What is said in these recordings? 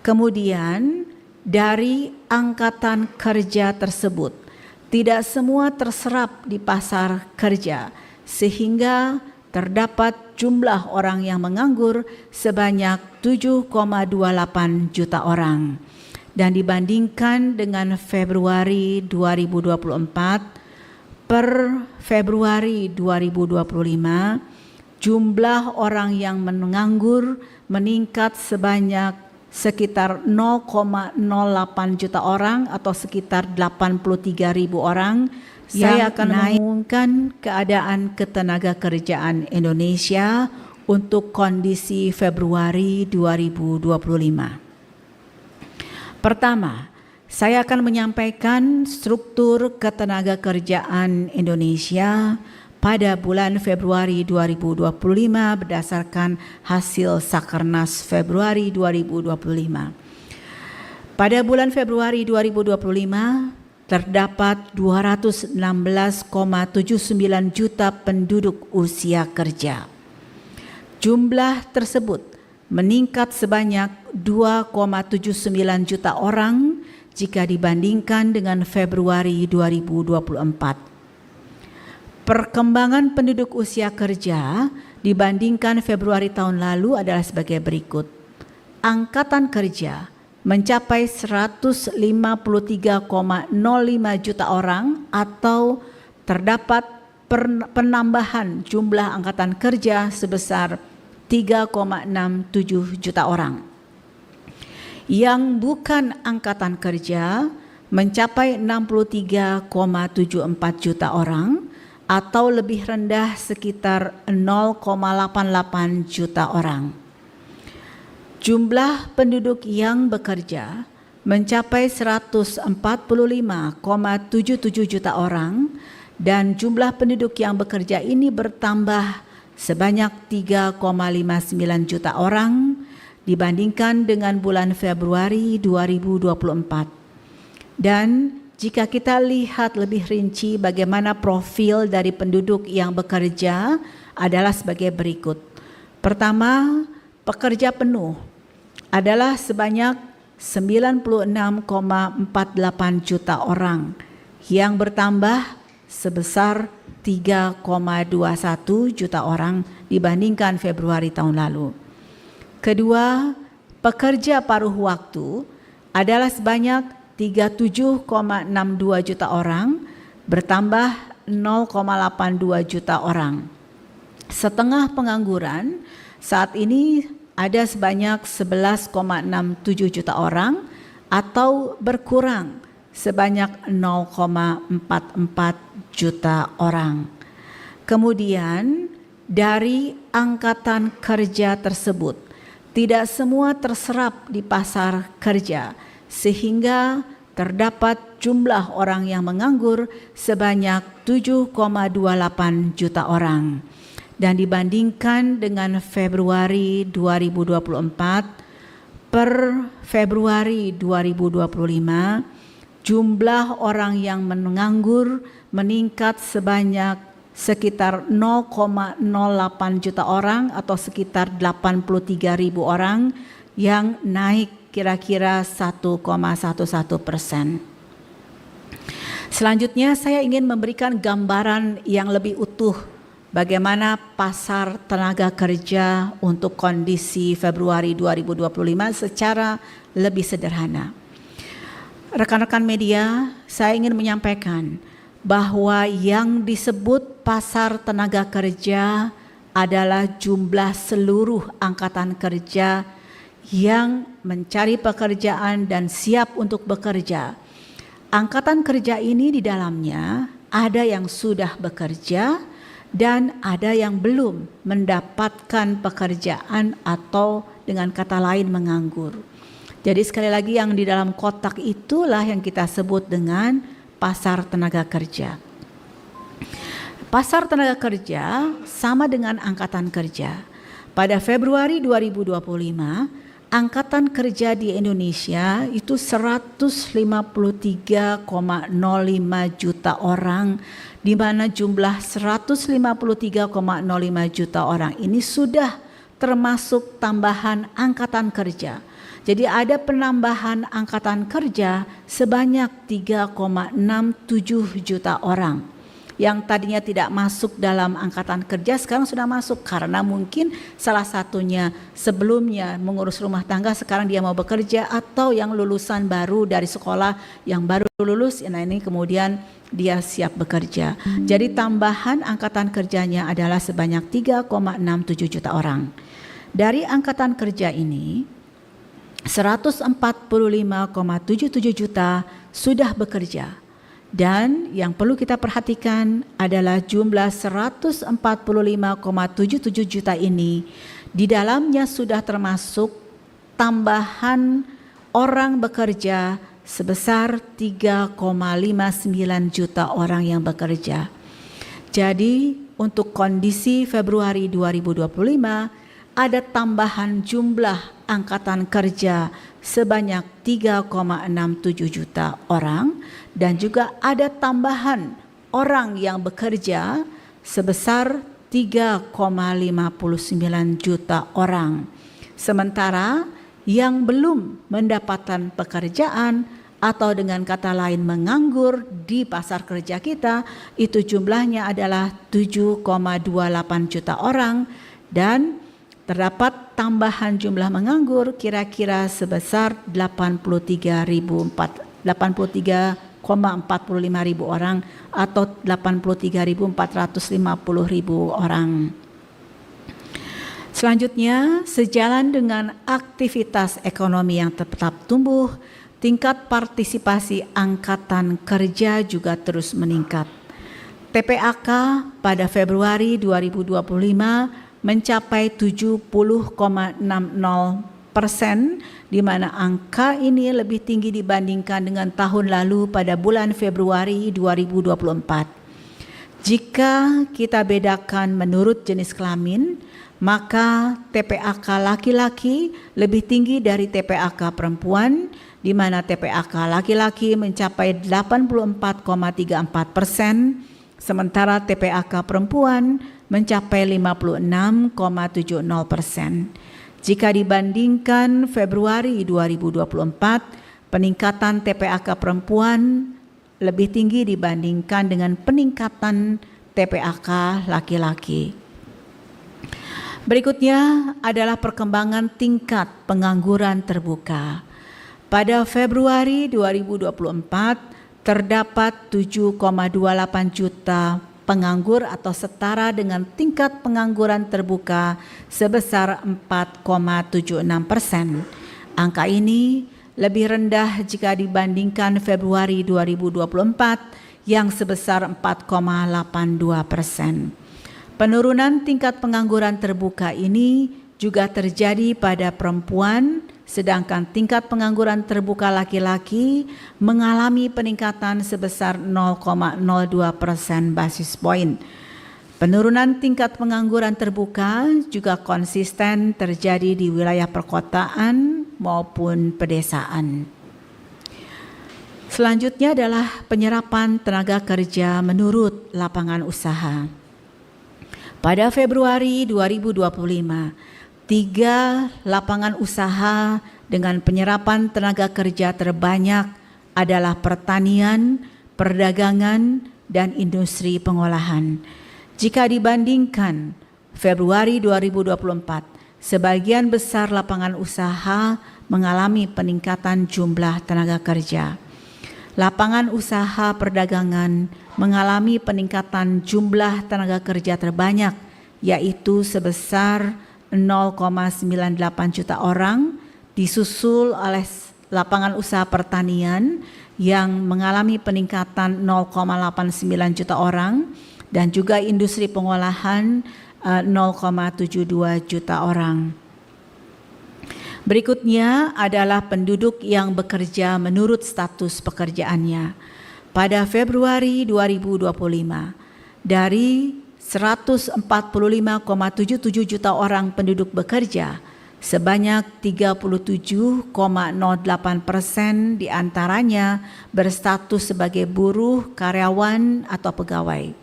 Kemudian dari angkatan kerja tersebut, tidak semua terserap di pasar kerja, sehingga terdapat jumlah orang yang menganggur sebanyak 7,28 juta orang. Dan dibandingkan dengan Februari 2024, per Februari 2025, jumlah orang yang menganggur meningkat sebanyak sekitar 0,08 juta orang atau sekitar 83.000 orang. Saya akan mengumumkan keadaan ketenaga kerjaan Indonesia untuk kondisi Februari 2025. Pertama, saya akan menyampaikan struktur ketenaga kerjaan Indonesia pada bulan Februari 2025 berdasarkan hasil Sakernas Februari 2025. Pada bulan Februari 2025 terdapat 216,79 juta penduduk usia kerja. Jumlah tersebut meningkat sebanyak 2,79 juta orang jika dibandingkan dengan Februari 2024. Perkembangan penduduk usia kerja dibandingkan Februari tahun lalu adalah sebagai berikut. Angkatan kerja mencapai 153,05 juta orang atau terdapat penambahan jumlah angkatan kerja sebesar 3,67 juta orang. Yang bukan angkatan kerja mencapai 63,74 juta orang atau lebih rendah sekitar 0,88 juta orang. Jumlah penduduk yang bekerja mencapai 145,77 juta orang dan jumlah penduduk yang bekerja ini bertambah sebanyak 3,59 juta orang dibandingkan dengan bulan Februari 2024. Dan jika kita lihat lebih rinci bagaimana profil dari penduduk yang bekerja adalah sebagai berikut. Pertama, pekerja penuh adalah sebanyak 96,48 juta orang yang bertambah sebesar 3,21 juta orang dibandingkan Februari tahun lalu. Kedua, pekerja paruh waktu adalah sebanyak 37,62 juta orang, bertambah 0,82 juta orang. Setengah pengangguran saat ini ada sebanyak 11,67 juta orang atau berkurang sebanyak 0,44 juta orang. Kemudian dari angkatan kerja tersebut, tidak semua terserap di pasar kerja, sehingga terdapat jumlah orang yang menganggur sebanyak 7,28 juta orang. Dan dibandingkan dengan Februari 2024, per Februari 2025, jumlah orang yang menganggur meningkat sebanyak sekitar 0,08 juta orang atau sekitar 83.000 orang yang naik kira-kira 1,11%. Selanjutnya saya ingin memberikan gambaran yang lebih utuh bagaimana pasar tenaga kerja untuk kondisi Februari 2025 secara lebih sederhana. Rekan-rekan media, saya ingin menyampaikan bahwa yang disebut pasar tenaga kerja adalah jumlah seluruh angkatan kerja yang mencari pekerjaan dan siap untuk bekerja. Angkatan kerja ini di dalamnya ada yang sudah bekerja dan ada yang belum mendapatkan pekerjaan atau dengan kata lain menganggur. Jadi sekali lagi yang di dalam kotak itulah yang kita sebut dengan pasar tenaga kerja. Pasar tenaga kerja sama dengan angkatan kerja. Pada Februari 2025, angkatan kerja di Indonesia itu 153,05 juta orang, di mana jumlah 153,05 juta orang ini sudah termasuk tambahan angkatan kerja Jadi ada penambahan angkatan kerja sebanyak 3,67 juta orang. Yang tadinya tidak masuk dalam angkatan kerja sekarang sudah masuk karena mungkin salah satunya sebelumnya mengurus rumah tangga, sekarang dia mau bekerja, atau yang lulusan baru dari sekolah yang baru lulus, nah ini kemudian dia siap bekerja. Jadi tambahan angkatan kerjanya adalah sebanyak 3,67 juta orang. Dari angkatan kerja ini 145,77 juta sudah bekerja. Dan yang perlu kita perhatikan adalah jumlah 145,77 juta ini di dalamnya sudah termasuk tambahan orang bekerja sebesar 3,59 juta orang yang bekerja. Jadi untuk kondisi Februari 2025 ada tambahan jumlah angkatan kerja sebanyak 3,67 juta orang dan juga ada tambahan orang yang bekerja sebesar 3,59 juta orang. Sementara yang belum mendapatkan pekerjaan atau dengan kata lain menganggur di pasar kerja kita itu jumlahnya adalah 7,28 juta orang dan terdapat tambahan jumlah menganggur kira-kira sebesar 83,45 ribu orang atau 83.450.000 orang. Selanjutnya, sejalan dengan aktivitas ekonomi yang tetap tumbuh, tingkat partisipasi angkatan kerja juga terus meningkat. TPAK pada Februari 2025 mencapai 70,60%, di mana angka ini lebih tinggi dibandingkan dengan tahun lalu pada bulan Februari 2024. Jika kita bedakan menurut jenis kelamin, maka TPAK laki-laki lebih tinggi dari TPAK perempuan, di mana TPAK laki-laki mencapai 84,34%, sementara TPAK perempuan mencapai 56,70%. Jika dibandingkan Februari 2024, peningkatan TPAK perempuan lebih tinggi dibandingkan dengan peningkatan TPAK laki-laki. Berikutnya adalah perkembangan tingkat pengangguran terbuka. Pada Februari 2024 terdapat 7,28 juta penganggur atau setara dengan tingkat pengangguran terbuka sebesar 4,76%. Angka ini lebih rendah jika dibandingkan Februari 2024 yang sebesar 4,82%. Penurunan tingkat pengangguran terbuka ini juga terjadi pada perempuan, sedangkan tingkat pengangguran terbuka laki-laki mengalami peningkatan sebesar 0,02% basis point. Penurunan tingkat pengangguran terbuka juga konsisten terjadi di wilayah perkotaan maupun pedesaan. Selanjutnya adalah penyerapan tenaga kerja menurut lapangan usaha. Pada Februari 2025, 3 lapangan usaha dengan penyerapan tenaga kerja terbanyak adalah pertanian, perdagangan, dan industri pengolahan. Jika dibandingkan Februari 2024, sebagian besar lapangan usaha mengalami peningkatan jumlah tenaga kerja. Lapangan usaha perdagangan mengalami peningkatan jumlah tenaga kerja terbanyak, yaitu sebesar 0,98 juta orang, disusul oleh lapangan usaha pertanian yang mengalami peningkatan 0,89 juta orang dan juga industri pengolahan 0,72 juta orang. Berikutnya adalah penduduk yang bekerja menurut status pekerjaannya. Pada Februari 2025, dari 145,77 juta orang penduduk bekerja, sebanyak 37,08% diantaranya berstatus sebagai buruh, karyawan, atau pegawai.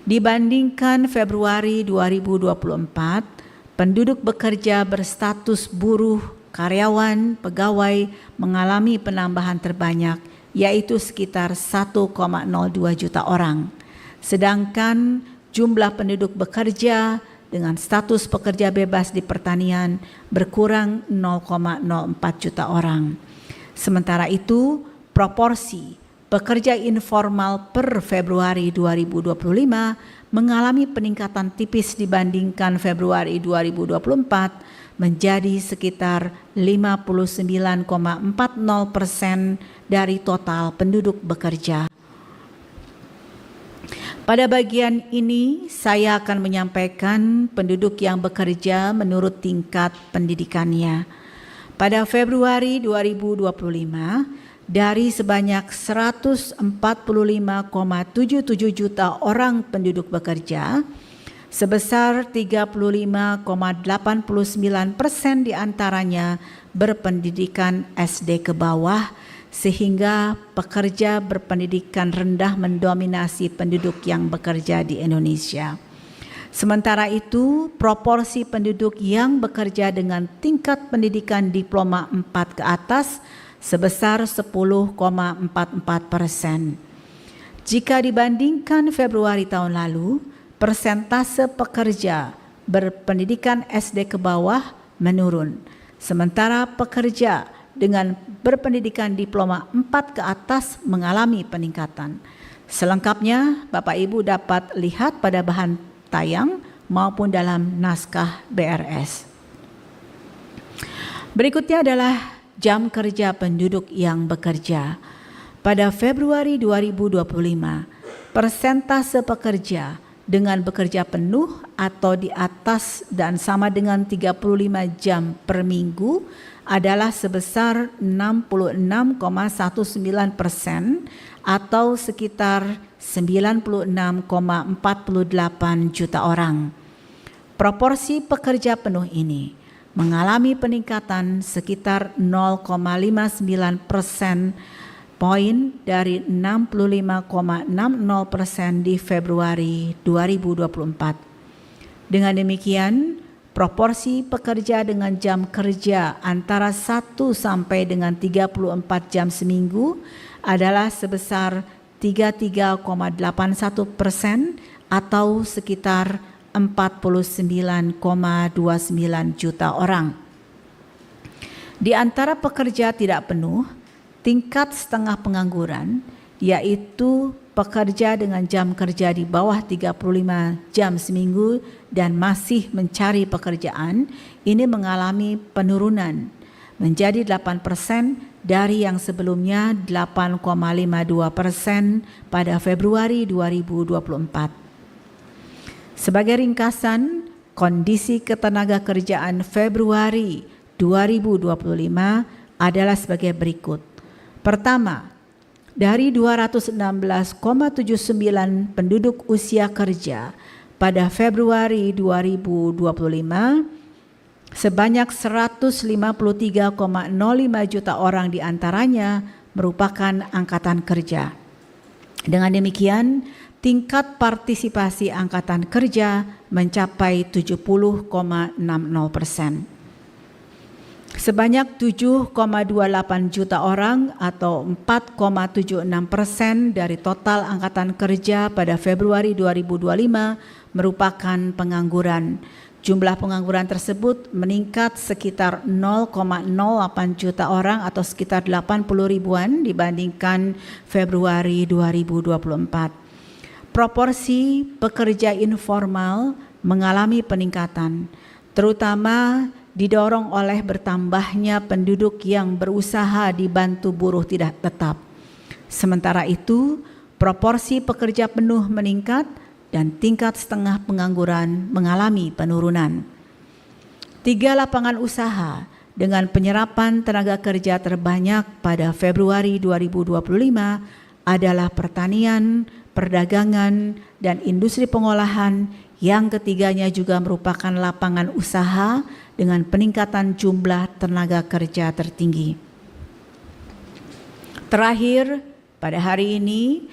Dibandingkan Februari 2024, penduduk bekerja berstatus buruh, karyawan, pegawai mengalami penambahan terbanyak, yaitu sekitar 1,02 juta orang. Sedangkan jumlah penduduk bekerja dengan status pekerja bebas di pertanian berkurang 0,04 juta orang. Sementara itu, proporsi pekerja informal per Februari 2025 mengalami peningkatan tipis dibandingkan Februari 2024 menjadi sekitar 59,40% dari total penduduk bekerja. Pada bagian ini saya akan menyampaikan penduduk yang bekerja menurut tingkat pendidikannya. Pada Februari 2025, dari sebanyak 145,77 juta orang penduduk bekerja, sebesar 35,89% diantaranya berpendidikan SD ke bawah, sehingga pekerja berpendidikan rendah mendominasi penduduk yang bekerja di Indonesia. Sementara itu, proporsi penduduk yang bekerja dengan tingkat pendidikan diploma 4 ke atas sebesar 10,44%. Jika dibandingkan Februari tahun lalu, persentase pekerja berpendidikan SD ke bawah menurun, sementara pekerja dengan berpendidikan diploma 4 ke atas mengalami peningkatan. Selengkapnya Bapak Ibu dapat lihat pada bahan tayang maupun dalam naskah BRS. Berikutnya adalah jam kerja penduduk yang bekerja. Pada Februari 2025, persentase pekerja dengan bekerja penuh atau di atas dan sama dengan 35 jam per minggu adalah sebesar 66,19% atau sekitar 96,48 juta orang. Proporsi pekerja penuh ini mengalami peningkatan sekitar 0,59% poin dari 65,60% di Februari 2024. Dengan demikian, proporsi pekerja dengan jam kerja antara 1 sampai dengan 34 jam seminggu adalah sebesar 33,81% atau sekitar 49,29 juta orang. Di antara pekerja tidak penuh, tingkat setengah pengangguran, yaitu pekerja dengan jam kerja di bawah 35 jam seminggu dan masih mencari pekerjaan, ini mengalami penurunan menjadi 8% dari yang sebelumnya 8,52% pada Februari 2024. Sebagai ringkasan, kondisi ketenagakerjaan Februari 2025 adalah sebagai berikut. Pertama, dari 216,79 penduduk usia kerja pada Februari 2025, sebanyak 153,05 juta orang diantaranya merupakan angkatan kerja. Dengan demikian, tingkat partisipasi angkatan kerja mencapai 70,60%. Sebanyak 7,28 juta orang atau 4,76% dari total angkatan kerja pada Februari 2025 merupakan pengangguran. Jumlah pengangguran tersebut meningkat sekitar 0,08 juta orang atau sekitar 80 ribuan dibandingkan Februari 2024. Proporsi pekerja informal mengalami peningkatan, terutama didorong oleh bertambahnya penduduk yang berusaha dibantu buruh tidak tetap. Sementara itu, proporsi pekerja penuh meningkat dan tingkat setengah pengangguran mengalami penurunan. 3 lapangan usaha dengan penyerapan tenaga kerja terbanyak pada Februari 2025 adalah pertanian, perdagangan, dan industri pengolahan. Yang ketiganya juga merupakan lapangan usaha dengan peningkatan jumlah tenaga kerja tertinggi. Terakhir, pada hari ini